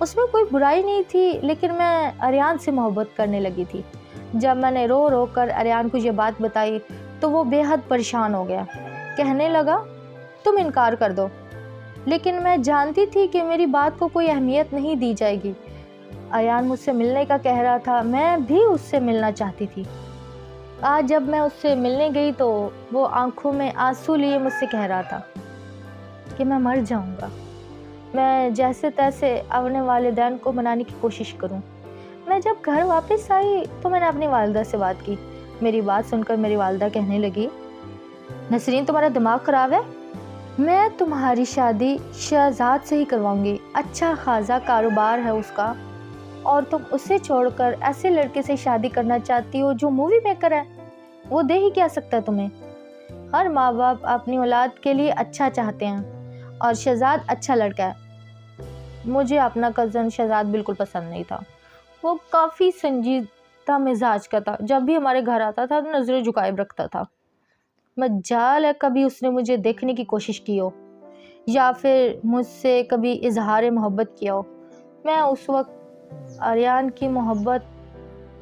اس میں کوئی برائی نہیں تھی، لیکن میں اریان سے محبت کرنے لگی تھی۔ جب میں نے رو رو کر اریان کو یہ بات بتائی تو وہ بے حد پریشان ہو گیا، کہنے لگا تم انکار کر دو، لیکن میں جانتی تھی کہ میری بات کو کوئی اہمیت نہیں دی جائے گی۔ اریان مجھ سے ملنے کا کہہ رہا تھا، میں بھی اس سے ملنا چاہتی تھی۔ آج جب میں اس سے ملنے گئی تو وہ آنکھوں میں آنسو لیے مجھ سے کہہ رہا تھا کہ میں مر جاؤں گا، میں جیسے تیسے اپنے والدین کو منانے کی کوشش کروں۔ میں جب گھر واپس آئی تو میں نے اپنی والدہ سے بات کی۔ میری بات سن کر میری والدہ کہنے لگی، نسرین تمہارا دماغ خراب ہے؟ میں تمہاری شادی شہزاد سے ہی کرواؤں گی، اچھا خاصا کاروبار ہے اس کا، اور تم اسے چھوڑ کر ایسے لڑکے سے شادی کرنا چاہتی ہو جو مووی میکر ہے، وہ دے ہی کیا سکتا ہے تمہیں؟ ہر ماں باپ اپنی اولاد کے لیے اچھا چاہتے ہیں، اور شہزاد اچھا لڑکا ہے۔ مجھے اپنا کزن شہزاد بالکل پسند نہیں تھا، وہ کافی سنجیدہ مزاج کا تھا، جب بھی ہمارے گھر آتا تھا تو نظریں جھکائے رکھتا تھا۔ مجال ہے کبھی اس نے مجھے دیکھنے کی کوشش کی ہو یا پھر مجھ سے کبھی اظہار محبت کیا ہو۔ میں اس وقت اریان کی محبت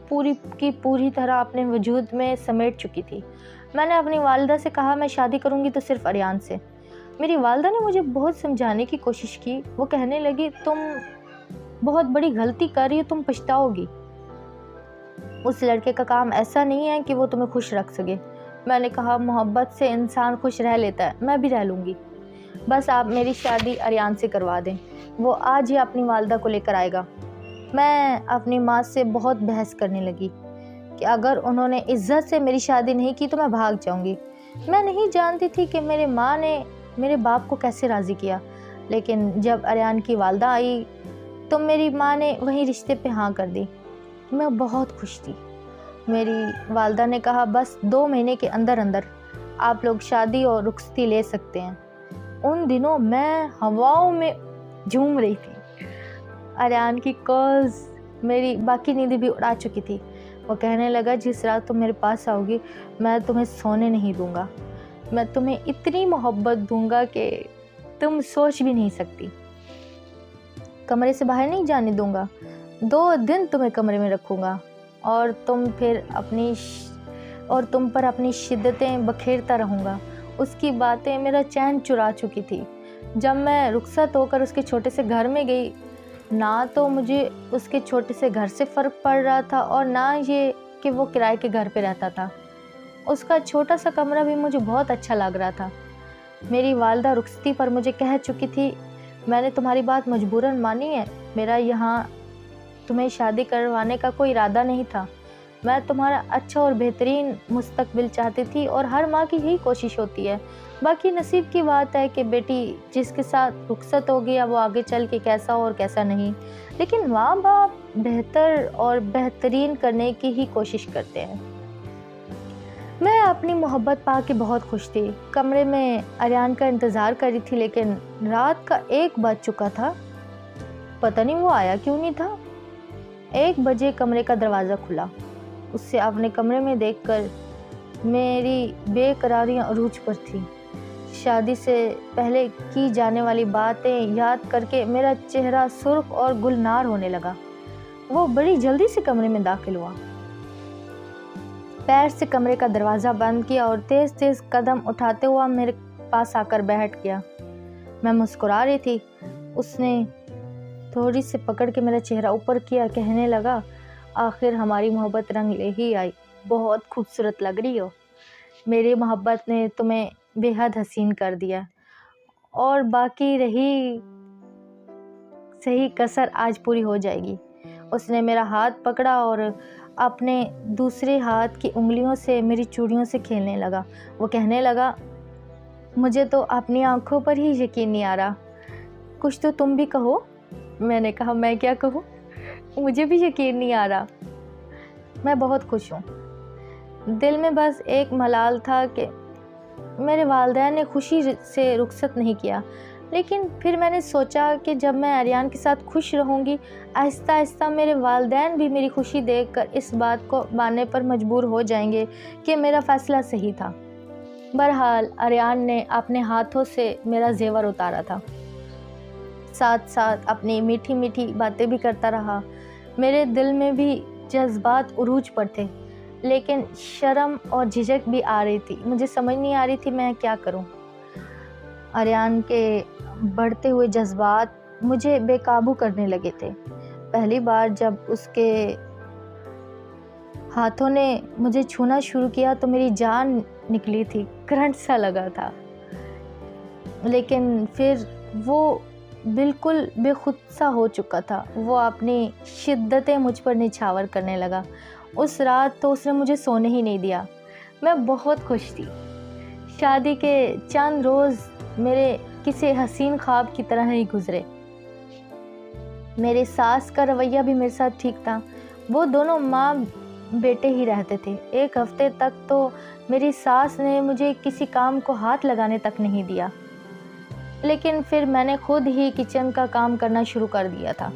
پوری کی پوری طرح اپنے وجود میں سمیٹ چکی تھی۔ میں نے اپنی والدہ سے کہا میں شادی کروں گی تو صرف اریان سے۔ میری والدہ نے مجھے بہت سمجھانے کی کوشش کی، وہ کہنے لگی تم بہت بڑی غلطی کر رہی ہو، تم پچھتاؤ گی، اس لڑکے کا کام ایسا نہیں ہے کہ وہ تمہیں خوش رکھ سکے۔ میں نے کہا محبت سے انسان خوش رہ لیتا ہے، میں بھی رہ لوں گی، بس آپ میری شادی اریان سے کروا دیں، وہ آج ہی اپنی والدہ کو لے کر آئے گا۔ میں اپنی ماں سے بہت بحث کرنے لگی کہ اگر انہوں نے عزت سے میری شادی نہیں کی تو میں بھاگ جاؤں گی۔ میں نہیں جانتی تھی کہ میرے ماں نے میرے باپ کو کیسے راضی کیا، لیکن جب اریان کی والدہ آئی تو میری ماں نے وہی رشتے پہ ہاں کر دی۔ میں بہت خوش تھی۔ میری والدہ نے کہا بس 2 مہینے کے اندر اندر آپ لوگ شادی اور رخصتی لے سکتے ہیں۔ ان دنوں میں ہواؤں میں جھوم رہی تھی۔ اریان کی کالز میری باقی نیندیں بھی اڑا چکی تھی۔ وہ کہنے لگا جس رات تم میرے پاس آؤ گی میں تمہیں سونے نہیں دوں گا، میں تمہیں اتنی محبت دوں گا کہ تم سوچ بھی نہیں سکتی، کمرے سے باہر نہیں جانے دوں گا، 2 دن تمہیں کمرے میں رکھوں گا، اور تم پر اپنی شدتیں بکھیرتا رہوں گا۔ اس کی باتیں میرا چین چرا چکی تھی۔ جب میں رخصت ہو کر اس کے چھوٹے سے گھر میں گئی، نہ تو مجھے اس کے چھوٹے سے گھر سے فرق پڑ رہا تھا اور نہ یہ کہ وہ کرائے کے گھر پہ رہتا تھا۔ اس کا چھوٹا سا کمرہ بھی مجھے بہت اچھا لگ رہا تھا۔ میری والدہ رخصتی پر مجھے کہہ چکی تھی میں نے تمہاری بات مجبوراً مانی ہے، میرا یہاں تمہیں شادی کروانے کا کوئی ارادہ نہیں تھا، میں تمہارا اچھا اور بہترین مستقبل چاہتی تھی، اور ہر ماں کی یہی کوشش ہوتی ہے۔ باقی نصیب کی بات ہے کہ بیٹی جس کے ساتھ رخصت ہو گیا وہ آگے چل کے کیسا ہو اور کیسا نہیں، لیکن ماں باپ بہتر اور بہترین کرنے کی ہی کوشش کرتے ہیں۔ میں اپنی محبت پا کے بہت خوش تھی۔ کمرے میں اریان کا انتظار کر رہی تھی، لیکن رات کا 1 بج چکا تھا، پتہ نہیں وہ آیا کیوں نہیں تھا۔ 1 بجے کمرے کا دروازہ کھلا۔ اس سے اپنے کمرے میں دیکھ کر میری بے قراریاں عروج پر تھی۔ شادی سے پہلے کی جانے والی باتیں یاد کر کے میرا چہرہ سرخ اور گلنار ہونے لگا۔ وہ بڑی جلدی سے کمرے میں داخل ہوا، پیر سے کمرے کا دروازہ بند کیا اور تیز تیز قدم اٹھاتے ہوا میرے پاس آ کر بیٹھ گیا۔ میں مسکرا رہی تھی۔ اس نے تھوڑی سی پکڑ کے میرا چہرہ اوپر کیا، کہنے لگا آخر ہماری محبت رنگ لے ہی آئی، بہت خوبصورت لگ رہی ہو، میری محبت نے تمہیں بے حد حسین کر دیا، اور باقی رہی صحیح کسر آج پوری ہو جائے گی۔ اس نے میرا ہاتھ پکڑا اور اپنے دوسرے ہاتھ کی انگلیوں سے میری چوڑیوں سے کھیلنے لگا۔ وہ کہنے لگا مجھے تو اپنی آنکھوں پر ہی یقین نہیں آ رہا، کچھ تو تم بھی کہو۔ میں نے کہا میں کیا کہوں، مجھے بھی یقین نہیں آ رہا۔ میں بہت خوش ہوں۔ دل میں بس ایک ملال تھا کہ میرے والدین نے خوشی سے رخصت نہیں کیا، لیکن پھر میں نے سوچا کہ جب میں اریان کے ساتھ خوش رہوں گی، آہستہ آہستہ میرے والدین بھی میری خوشی دیکھ کر اس بات کو ماننے پر مجبور ہو جائیں گے کہ میرا فیصلہ صحیح تھا۔ بہرحال اریان نے اپنے ہاتھوں سے میرا زیور اتارا تھا۔ ساتھ ساتھ اپنی میٹھی میٹھی باتیں بھی کرتا رہا۔ میرے دل میں بھی جذبات عروج پر تھے، لیکن شرم اور جھجک بھی آ رہی تھی۔ مجھے سمجھ نہیں آ رہی تھی میں کیا کروں۔ آریان کے بڑھتے ہوئے جذبات مجھے بے قابو کرنے لگے تھے۔ پہلی بار جب اس کے ہاتھوں نے مجھے چھونا شروع کیا تو میری جان نکلی تھی، کرنٹ سا لگا تھا۔ لیکن پھر وہ بالکل بے خود سا ہو چکا تھا۔ وہ اپنی شدتیں مجھ پر نچھاور کرنے لگا۔ اس رات تو اس نے مجھے سونے ہی نہیں دیا۔ میں بہت خوش تھی۔ شادی کے چند روز میرے کسی حسین خواب کی طرح ہی گزرے۔ میرے ساس کا رویہ بھی میرے ساتھ ٹھیک تھا۔ وہ دونوں ماں بیٹے ہی رہتے تھے۔ ایک ہفتے تک تو میری ساس نے مجھے کسی کام کو ہاتھ لگانے تک نہیں دیا، لیکن پھر میں نے خود ہی کچن کا کام کرنا شروع کر دیا تھا۔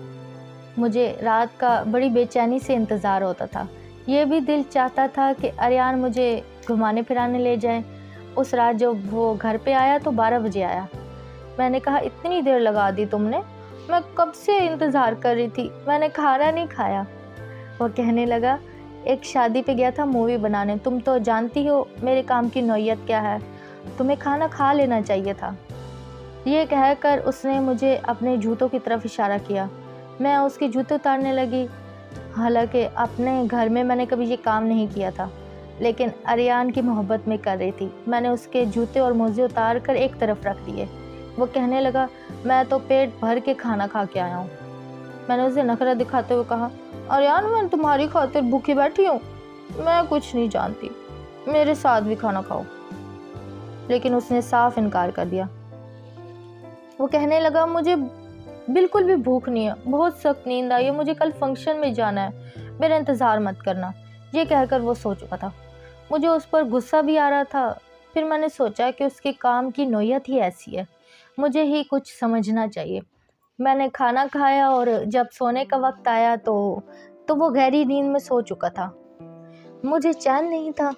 مجھے رات کا بڑی بے چینی سے انتظار ہوتا تھا۔ یہ بھی دل چاہتا تھا کہ آریان مجھے گھمانے پھرانے لے جائے۔ اس رات جب وہ گھر پہ آیا تو 12 بجے آیا۔ میں نے کہا اتنی دیر لگا دی تم نے، میں کب سے انتظار کر رہی تھی، میں نے کھانا نہیں کھایا۔ وہ کہنے لگا ایک شادی پہ گیا تھا مووی بنانے، تم تو جانتی ہو میرے کام کی نوعیت کیا ہے، تمہیں کھانا کھا لینا چاہیے تھا۔ یہ کہہ کر اس نے مجھے اپنے جوتوں کی طرف اشارہ کیا۔ میں اس کے جوتے اتارنے لگی۔ حالانکہ اپنے گھر میں نے کبھی یہ کام نہیں کیا تھا، لیکن آریان کی محبت میں کر رہی تھی۔ میں نے اس کے جوتے اور موزے اتار کر ایک طرف رکھ دیے۔ وہ کہنے لگا میں تو پیٹ بھر کے کھانا کھا کے آیا ہوں۔ میں نے اسے نخرہ دکھاتے ہوئے کہا آریان میں تمہاری خاطر بھوکی بیٹھی ہوں، میں کچھ نہیں جانتی، میرے ساتھ بھی کھانا کھاؤ۔ لیکن اس نے صاف انکار کر دیا۔ وہ کہنے لگا مجھے بالکل بھی بھوک نہیں ہے، بہت سخت نیند آئی ہے، مجھے کل فنکشن میں جانا ہے، میرا انتظار مت کرنا۔ یہ کہہ کر وہ سو چکا تھا۔ مجھے اس پر غصہ بھی آ رہا تھا۔ پھر میں نے سوچا کہ اس کے کام کی نوعیت ہی ایسی ہے، مجھے ہی کچھ سمجھنا چاہیے۔ میں نے کھانا کھایا اور جب سونے کا وقت آیا تو وہ گہری نیند میں سو چکا تھا۔ مجھے چین نہیں تھا۔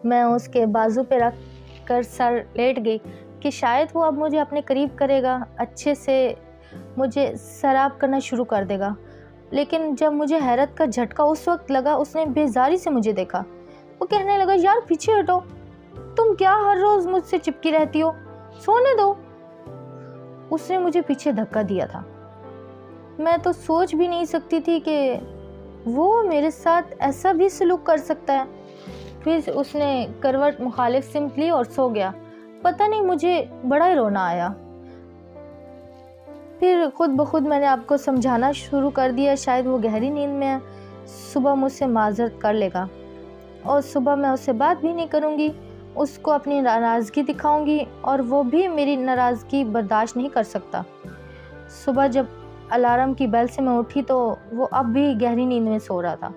میں اس کے بازو پہ رکھ کر سر لیٹ گئی کہ شاید وہ اب مجھے اپنے قریب کرے گا، اچھے سے مجھے سراب کرنا شروع کر دے گا۔ لیکن جب مجھے حیرت کا جھٹکا اس وقت لگا، اس نے بیزاری سے مجھے دیکھا۔ وہ کہنے لگا یار پیچھے ہٹو، تم کیا ہر روز مجھ سے چپکی رہتی ہو، سونے دو۔ اس نے مجھے پیچھے دھکا دیا تھا۔ میں تو سوچ بھی نہیں سکتی تھی کہ وہ میرے ساتھ ایسا بھی سلوک کر سکتا ہے۔ پھر اس نے کروٹ مخالف سمت لی اور سو گیا۔ پتہ نہیں مجھے بڑا ہی رونا آیا۔ پھر خود بخود میں نے آپ کو سمجھانا شروع کر دیا شاید وہ گہری نیند میں ہے، صبح مجھ سے معذرت کر لے گا، اور صبح میں اس سے بات بھی نہیں کروں گی، اس کو اپنی ناراضگی دکھاؤں گی اور وہ بھی میری ناراضگی برداشت نہیں کر سکتا۔ صبح جب الارم کی بیل سے میں اٹھی تو وہ اب بھی گہری نیند میں سو رہا تھا۔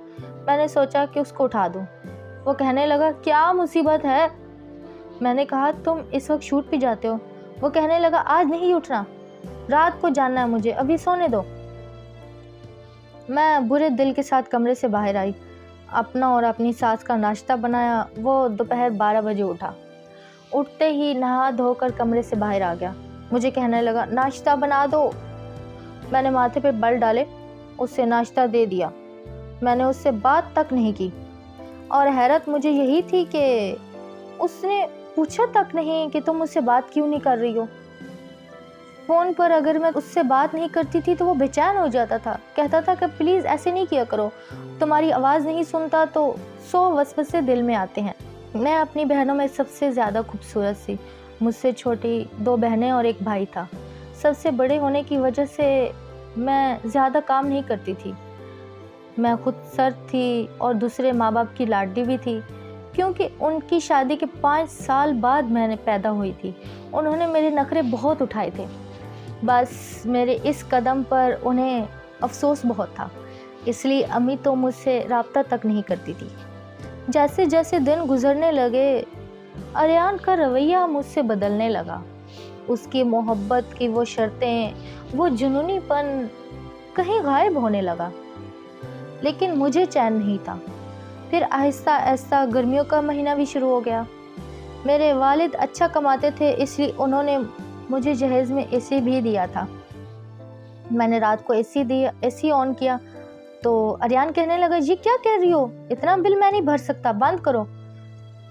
میں نے سوچا کہ اس کو اٹھا دوں۔ وہ کہنے لگا کیا مصیبت ہے؟ میں نے کہا تم اس وقت شوٹ پہ جاتے ہو۔ وہ کہنے لگا آج نہیں اٹھنا، رات کو جاننا ہے مجھے، ابھی سونے دو۔ میں برے دل کے ساتھ کمرے سے باہر آئی، اپنا اور اپنی ساس کا ناشتہ بنایا۔ وہ دوپہر 12 بجے اٹھا۔ اٹھتے ہی نہا دھو کر کمرے سے باہر آ گیا۔ مجھے کہنے لگا ناشتہ بنا دو۔ میں نے ماتھے پہ بل ڈالے، اسے ناشتہ دے دیا۔ میں نے اس سے بات تک نہیں کی، اور حیرت مجھے یہی تھی کہ اس نے پوچھا تک نہیں کہ تم مجھ سے بات کیوں نہیں کر رہی ہو۔ فون پر اگر میں اس سے بات نہیں کرتی تھی تو وہ بے چین ہو جاتا تھا، کہتا تھا کہ پلیز ایسے نہیں کیا کرو، تمہاری آواز نہیں سنتا تو 100 وسوسے دل میں آتے ہیں۔ میں اپنی بہنوں میں سب سے زیادہ خوبصورت سی، مجھ سے چھوٹی 2 بہنیں اور ایک بھائی تھا۔ سب سے بڑے ہونے کی وجہ سے میں زیادہ کام نہیں کرتی تھی۔ میں خود سرد تھی اور دوسرے ماں باپ کی لاڈلی بھی تھی، کیونکہ ان کی شادی کے 5 سال بعد میں نے پیدا ہوئی تھی۔ انہوں نے میرے نخرے بہت اٹھائے تھے، بس میرے اس قدم پر انہیں افسوس بہت تھا، اس لیے امی تو مجھ سے رابطہ تک نہیں کرتی تھی۔ جیسے جیسے دن گزرنے لگے آریان کا رویہ مجھ سے بدلنے لگا۔ اس کی محبت کی وہ شرطیں، وہ جنونی پن کہیں غائب ہونے لگا، لیکن مجھے چین نہیں تھا۔ پھر آہستہ آہستہ گرمیوں کا مہینہ بھی شروع ہو گیا۔ میرے والد اچھا کماتے تھے، اس لیے انہوں نے مجھے جہیز میں اے سی بھی دیا تھا۔ میں نے رات کو اے سی آن کیا تو اریان کہنے لگا یہ کیا کہہ رہی ہو، اتنا بل میں نہیں بھر سکتا، بند کرو،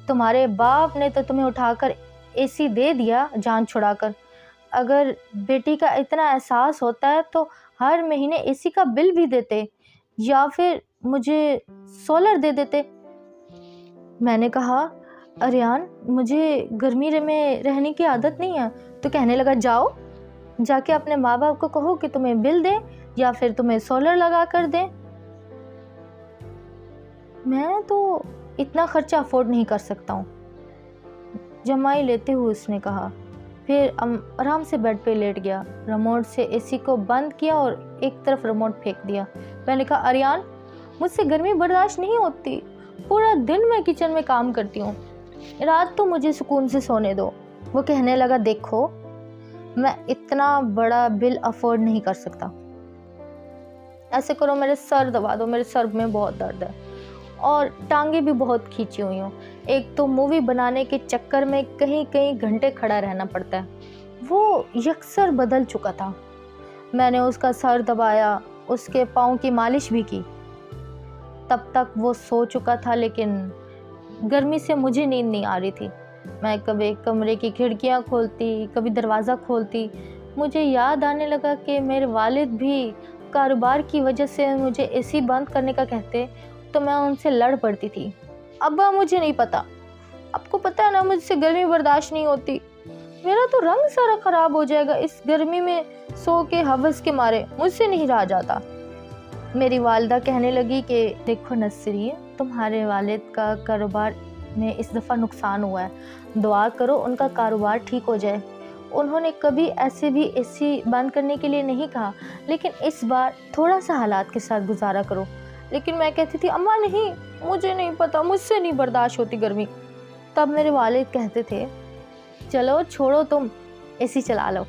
تمہارے باپ نے تو تمہیں اٹھا کر اے سی دے دیا جان چھڑا کر، اگر بیٹی کا اتنا احساس ہوتا ہے تو ہر مہینے اے سی کا بل بھی دیتے یا پھر مجھے سولر دے دیتے۔ میں نے کہا اریان مجھے گرمی میں رہنے کی عادت نہیں ہے۔ تو کہنے لگا جاؤ جا کے اپنے ماں باپ کو کہو کہ تمہیں بل دیں یا پھر تمہیں سولر لگا کر دیں۔ میں تو اتنا خرچہ افورڈ نہیں کر سکتا ہوں، جمائی لیتے ہوئے اس نے کہا، پھر آرام سے بیڈ پہ لیٹ گیا، ریموٹ سے اے سی کو بند کیا اور ایک طرف ریموٹ پھینک دیا۔ میں نے کہا اریان مجھ سے گرمی برداشت نہیں ہوتی، پورا دن میں کچن میں کام کرتی ہوں، رات تو مجھے سکون سے سونے دو۔ وہ کہنے لگا دیکھو میں اتنا بڑا بل افورڈ نہیں کر سکتا، ایسے کرو میرے سر دبا دو، میرے سر میں بہت درد ہے اور ٹانگیں بھی بہت کھینچی ہوئی ہوں، ایک تو مووی بنانے کے چکر میں کہیں کہیں گھنٹے کھڑا رہنا پڑتا ہے۔ وہ یکسر بدل چکا تھا۔ میں نے اس کا سر دبایا، اس کے پاؤں کی مالش بھی کی۔ تب تک وہ سو چکا تھا لیکن گرمی سے مجھے نیند نہیں آ رہی تھی۔ میں کبھی کمرے کی کھڑکیاں کھولتی، کبھی دروازہ کھولتی۔ مجھے یاد آنے لگا کہ میرے والد بھی کاروبار کی وجہ سے مجھے اے سی بند کرنے کا کہتے تو میں ان سے لڑ پڑتی تھی۔ ابا مجھے نہیں پتا، آپ کو پتہ ہے نا مجھ سے گرمی برداشت نہیں ہوتی، میرا تو رنگ سارا خراب ہو جائے گا اس گرمی میں سو کے ہوس کے مارے، مجھ سے نہیں رہا جاتا۔ میری والدہ کہنے لگی کہ دیکھو نسرین، تمہارے والد کا کاروبار میں اس دفعہ نقصان ہوا ہے، دعا کرو ان کا کاروبار ٹھیک ہو جائے۔ انہوں نے کبھی ایسے بھی اے سی بند کرنے کے لیے نہیں کہا، لیکن اس بار تھوڑا سا حالات کے ساتھ گزارا کرو۔ لیکن میں کہتی تھی اماں نہیں، مجھے نہیں پتا، مجھ سے نہیں برداشت ہوتی گرمی۔ تب میرے والد کہتے تھے چلو چھوڑو تم اے سی چلا لو،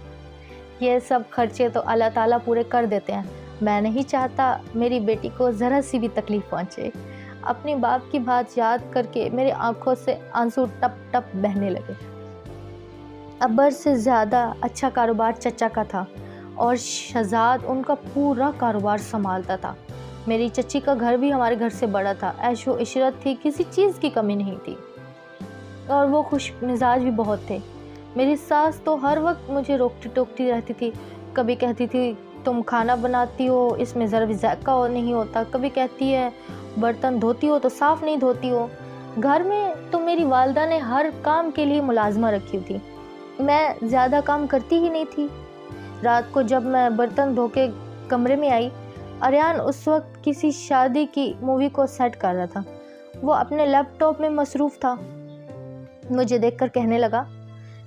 یہ سب خرچے تو اللہ تعالیٰ پورے کر دیتے ہیں، میں نہیں چاہتا میری بیٹی کو ذرا سی بھی تکلیف پہنچے۔ اپنے باپ کی بات یاد کر کے میرے آنکھوں سے آنسو ٹپ ٹپ بہنے لگے۔ ابر سے زیادہ اچھا کاروبار چچا کا تھا اور شہزاد ان کا پورا کاروبار سنبھالتا تھا۔ میری چچی کا گھر بھی ہمارے گھر سے بڑا تھا، عیش و عشرت تھی، کسی چیز کی کمی نہیں تھی، اور وہ خوش مزاج بھی بہت تھے۔ میری ساس تو ہر وقت مجھے روکتی ٹوکتی رہتی تھی، کبھی کہتی تھی تم کھانا بناتی ہو اس میں ذرا بھی ذائقہ نہیں ہوتا، کبھی کہتی ہے برتن دھوتی ہو تو صاف نہیں دھوتی ہو۔ گھر میں تو میری والدہ نے ہر کام کے لیے ملازمہ رکھی تھی، میں زیادہ کام کرتی ہی نہیں تھی۔ رات کو جب میں برتن دھو کے کمرے میں آئی، اریان اس وقت کسی شادی کی مووی کو سیٹ کر رہا تھا، وہ اپنے لیپ ٹاپ میں مصروف تھا۔ مجھے دیکھ کر کہنے لگا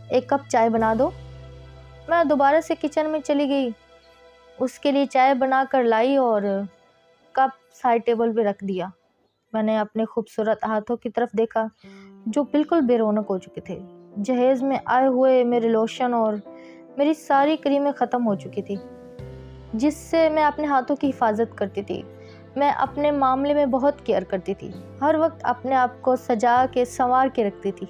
ایک کپ چائے بنا دو۔ میں دوبارہ سے کچن میں چلی گئی، اس کے لیے چائے بنا کر لائی اور کپ سائڈ ٹیبل پہ رکھ دیا۔ میں نے اپنے خوبصورت ہاتھوں کی طرف دیکھا جو بالکل بے رونق ہو چکے تھے، جہیز میں آئے ہوئے میرے لوشن اور میری ساری کریمیں ختم ہو چکی تھی جس سے میں اپنے ہاتھوں کی حفاظت کرتی تھی۔ میں اپنے معاملے میں بہت کیئر کرتی تھی، ہر وقت اپنے آپ کو سجا کے سنوار کے رکھتی تھی،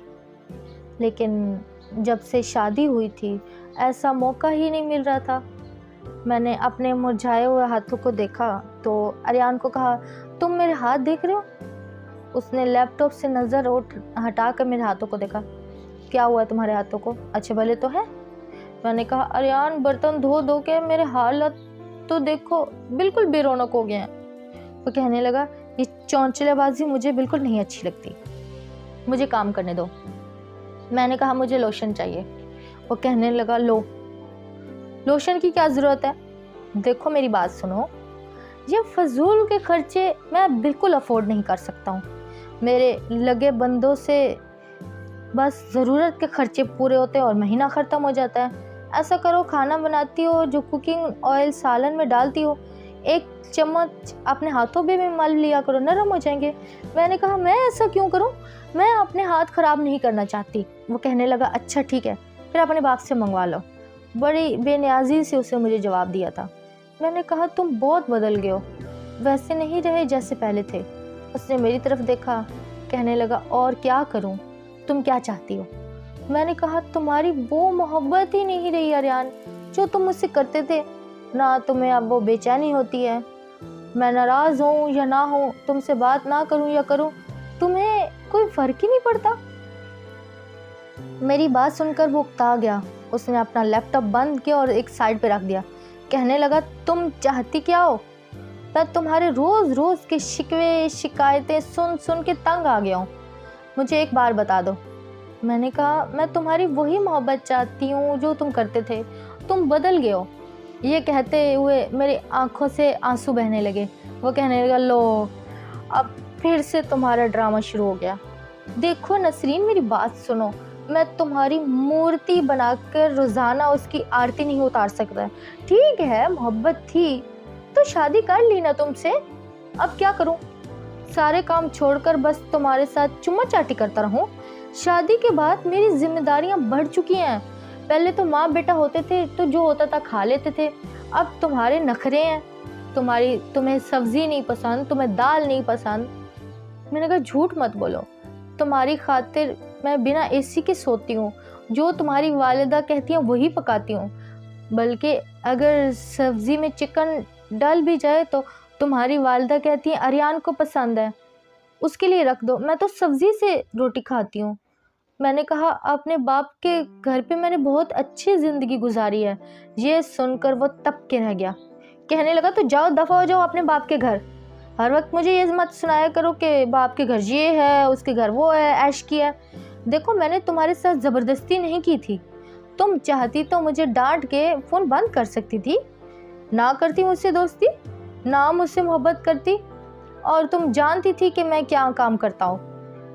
لیکن جب سے شادی ہوئی تھی ایسا موقع ہی نہیں مل رہا تھا۔ میں نے اپنے مرجھائے ہوئے ہاتھوں کو دیکھا تو اریان کو کہا تم میرے ہاتھ دیکھ رہے ہو؟ اس نے لیپ ٹاپ سے نظر ہٹا کر میرے ہاتھوں کو دیکھا۔ کیا ہوا تمہارے ہاتھوں کو، اچھے بھلے تو ہیں؟ میں نے کہا اریان برتن دھو دھو کے میرے حالت تو دیکھو بالکل بے رونق ہو گئے ہیں۔ وہ کہنے لگا یہ چونچلے بازی مجھے بالکل نہیں اچھی لگتی، مجھے کام کرنے دو۔ میں نے کہا مجھے لوشن چاہیے۔ وہ کہنے لگا لوشن کی کیا ضرورت ہے؟ دیکھو میری بات سنو، یہ فضول کے خرچے میں بالکل افورڈ نہیں کر سکتا ہوں، میرے لگے بندوں سے بس ضرورت کے خرچے پورے ہوتے ہیں اور مہینہ ختم ہو جاتا ہے۔ ایسا کرو کھانا بناتی ہو جو کوکنگ آئل سالن میں ڈالتی ہو، ایک چمچ اپنے ہاتھوں بھی مل لیا کرو، نرم ہو جائیں گے۔ میں نے کہا میں ایسا کیوں کروں، میں اپنے ہاتھ خراب نہیں کرنا چاہتی۔ وہ کہنے لگا اچھا ٹھیک ہے، پھر اپنے باپ سے منگوا لو۔ بڑی بے نیازی سے اسے مجھے جواب دیا تھا۔ میں نے کہا تم بہت بدل گئے ہو، ویسے نہیں رہے جیسے پہلے تھے۔ اس نے میری طرف دیکھا، کہنے لگا اور کیا کروں، تم کیا چاہتی ہو؟ میں نے کہا تمہاری وہ محبت ہی نہیں رہی اریان جو تم مجھ سے کرتے تھے، نہ تمہیں اب وہ بے چینی ہوتی ہے؟ میں ناراض ہوں یا نہ ہوں، تم سے بات نہ کروں یا کروں، تمہیں کوئی فرق ہی نہیں پڑتا؟ میری بات سن کر وہ اکتا گیا۔ اس نے اپنا لیپ ٹاپ بند کیا اور ایک سائڈ پہ رکھ دیا۔ کہنے لگا، تم چاہتی کیا ہو؟ میں تمہارے روز روز کے شکوے شکایتیں سن سن کے تنگ آ گیا ہوں، مجھے ایک بار بتا دو۔ میں نے کہا، میں تمہاری وہی محبت چاہتی ہوں جو تم کرتے تھے، تم بدل گئے ہو۔ یہ کہتے ہوئے میری آنکھوں سے آنسو بہنے لگے۔ وہ کہنے لگا، لو اب پھر سے تمہارا ڈرامہ شروع ہو گیا۔ دیکھو نسرین، میری بات سنو، میں تمہاری مورتی بنا کر روزانہ اس کی آرتی نہیں اتار سکتا۔ ٹھیک ہے، محبت تھی تو شادی کر لی نا تم سے، اب کیا کروں؟ سارے کام چھوڑ کر بس تمہارے ساتھ چما چاٹی کرتا رہوں؟ شادی کے بعد میری ذمہ داریاں بڑھ چکی ہیں۔ پہلے تو ماں بیٹا ہوتے تھے تو جو ہوتا تھا کھا لیتے تھے، اب تمہارے نخرے ہیں، تمہیں سبزی نہیں پسند، تمہیں دال نہیں پسند۔ میں نے کہا، جھوٹ مت بولو، تمہاری خاطر میں بنا اے سی کے سوتی ہوں، جو تمہاری والدہ کہتی ہیں وہی پکاتی ہوں، بلکہ اگر سبزی میں چکن ڈل بھی جائے تو تمہاری والدہ کہتی ہیں اریان کو پسند ہے، اس کے لیے رکھ دو، میں تو سبزی سے روٹی کھاتی ہوں۔ میں نے کہا، اپنے باپ کے گھر پہ میں نے بہت اچھی زندگی گزاری ہے۔ یہ سن کر وہ تپ کے رہ گیا۔ کہنے لگا، تو جاؤ، دفع ہو جاؤ اپنے باپ کے گھر، ہر وقت مجھے یہ مت سنایا کرو کہ باپ کے گھر یہ ہے، اس کے گھر وہ ہے، عیش کی ہے۔ دیکھو، میں نے تمہارے ساتھ زبردستی نہیں کی تھی، تم چاہتی تو مجھے ڈانٹ کے فون بند کر سکتی تھی، نہ کرتی مجھ سے دوستی، نہ مجھ سے محبت کرتی، اور تم جانتی تھی کہ میں کیا کام کرتا ہوں،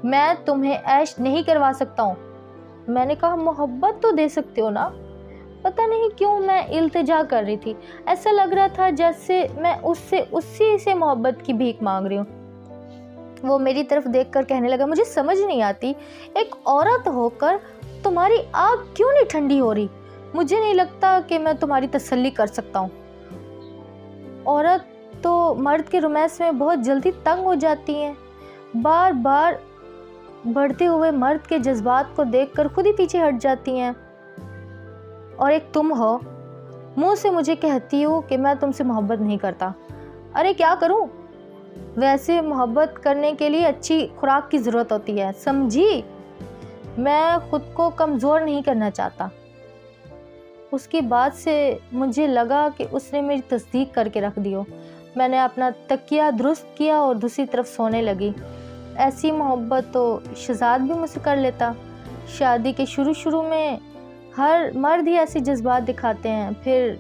میں تمہیں عیش نہیں کروا سکتا ہوں۔ میں نے کہا، محبت تو دے سکتے ہو نا؟ پتہ نہیں کیوں میں التجا کر رہی تھی، ایسا لگ رہا تھا جیسے میں اسی سے محبت کی بھیک مانگ رہی ہوں۔ وہ میری طرف دیکھ کر کہنے لگا، مجھے سمجھ نہیں آتی، ایک عورت ہو کر تمہاری آگ کیوں نہیں ٹھنڈی ہو رہی؟ مجھے نہیں لگتا کہ میں تمہاری تسلی کر سکتا ہوں۔ عورت تو مرد کے رومانس میں بہت جلدی تنگ ہو جاتی ہیں، بار بار بڑھتے ہوئے مرد کے جذبات کو دیکھ کر خود ہی پیچھے ہٹ جاتی ہیں، اور ایک تم ہو، منہ سے مجھے کہتی ہو کہ میں تم سے محبت نہیں کرتا۔ ارے کیا کروں؟ ویسے محبت کرنے کے لیے اچھی خوراک کی ضرورت ہوتی ہے، سمجھی؟ میں خود کو کمزور نہیں کرنا چاہتا۔ اس کی بات سے مجھے لگا کہ اس نے میری تصدیق کر کے رکھ دی ہو۔ میں نے اپنا تکیہ درست کیا اور دوسری طرف سونے لگی۔ ایسی محبت تو شہزاد بھی مجھ سے کر لیتا۔ شادی کے شروع میں ہر مرد ہی ایسی جذبات دکھاتے ہیں، پھر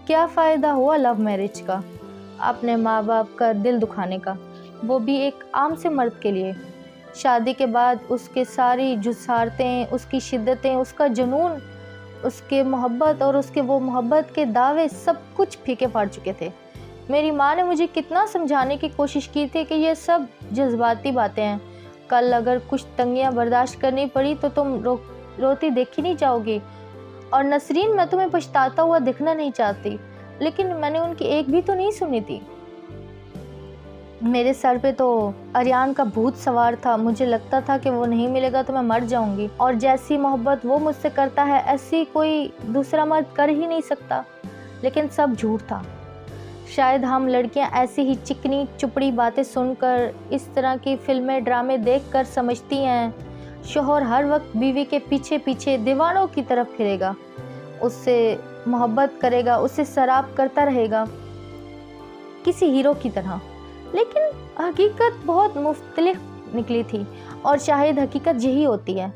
کیا فائدہ ہوا لو میرج کا، اپنے ماں باپ کا دل دکھانے کا، وہ بھی ایک عام سے مرد کے لیے۔ شادی کے بعد اس کے ساری جسارتیں، اس کی شدتیں، اس کا جنون، اس کے محبت اور اس کے وہ محبت کے دعوے، سب کچھ پھیکے پڑ چکے تھے۔ میری ماں نے مجھے کتنا سمجھانے کی کوشش کی تھی کہ یہ سب جذباتی باتیں ہیں، کل اگر کچھ تنگیاں برداشت کرنی پڑی تو تم روتی دیکھی نہیں جاؤ گی، اور نسرین، میں تمہیں پچھتاتا ہوا دکھنا نہیں چاہتی، لیکن میں نے ان کی ایک بھی تو نہیں سنی تھی۔ میرے سر پہ تو اریان کا بھوت سوار تھا، مجھے لگتا تھا کہ وہ نہیں ملے گا تو میں مر جاؤں گی، اور جیسی محبت وہ مجھ سے کرتا ہے ایسی کوئی دوسرا مرد کر ہی نہیں سکتا۔ لیکن سب جھوٹ تھا۔ شاید ہم لڑکیاں ایسی ہی چکنی چپڑی باتیں سن کر، اس طرح کی فلمیں ڈرامے دیکھ کر سمجھتی ہیں شوہر ہر وقت بیوی کے پیچھے پیچھے دیوانوں کی طرف پھرے گا، اس سے محبت کرے گا، اسے سراب کرتا رہے گا کسی ہیرو کی طرح۔ لیکن حقیقت بہت مختلف نکلی تھی، اور شاید حقیقت یہی ہوتی ہے۔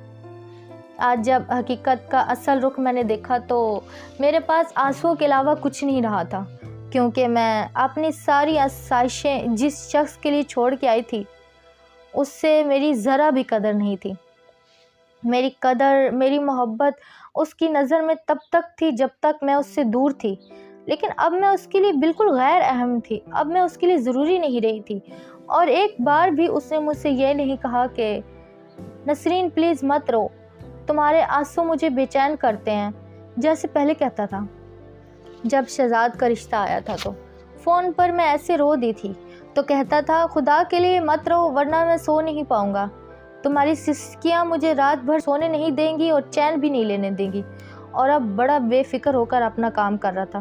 آج جب حقیقت کا اصل رخ میں نے دیکھا تو میرے پاس آنسوؤں کے علاوہ کچھ نہیں رہا تھا، کیونکہ میں اپنی ساری آسائشیں جس شخص کے لیے چھوڑ کے آئی تھی، اس سے میری ذرا بھی قدر نہیں تھی۔ میری قدر، میری محبت اس کی نظر میں تب تک تھی جب تک میں اس سے دور تھی، لیکن اب میں اس کے لیے بالکل غیر اہم تھی، اب میں اس کے لیے ضروری نہیں رہی تھی۔ اور ایک بار بھی اس نے مجھ سے یہ نہیں کہا کہ نسرین پلیز مت رو، تمہارے آنسو مجھے بے چین کرتے ہیں، جیسے پہلے کہتا تھا۔ جب شہزاد کا رشتہ آیا تھا تو فون پر میں ایسے رو دی تھی تو کہتا تھا، خدا کے لیے مت رو ورنہ میں سو نہیں پاؤں گا، تمہاری سسکیاں مجھے رات بھر سونے نہیں دیں گی اور چین بھی نہیں لینے دیں گی۔ اور اب بڑا بے فکر ہو کر اپنا کام کر رہا تھا۔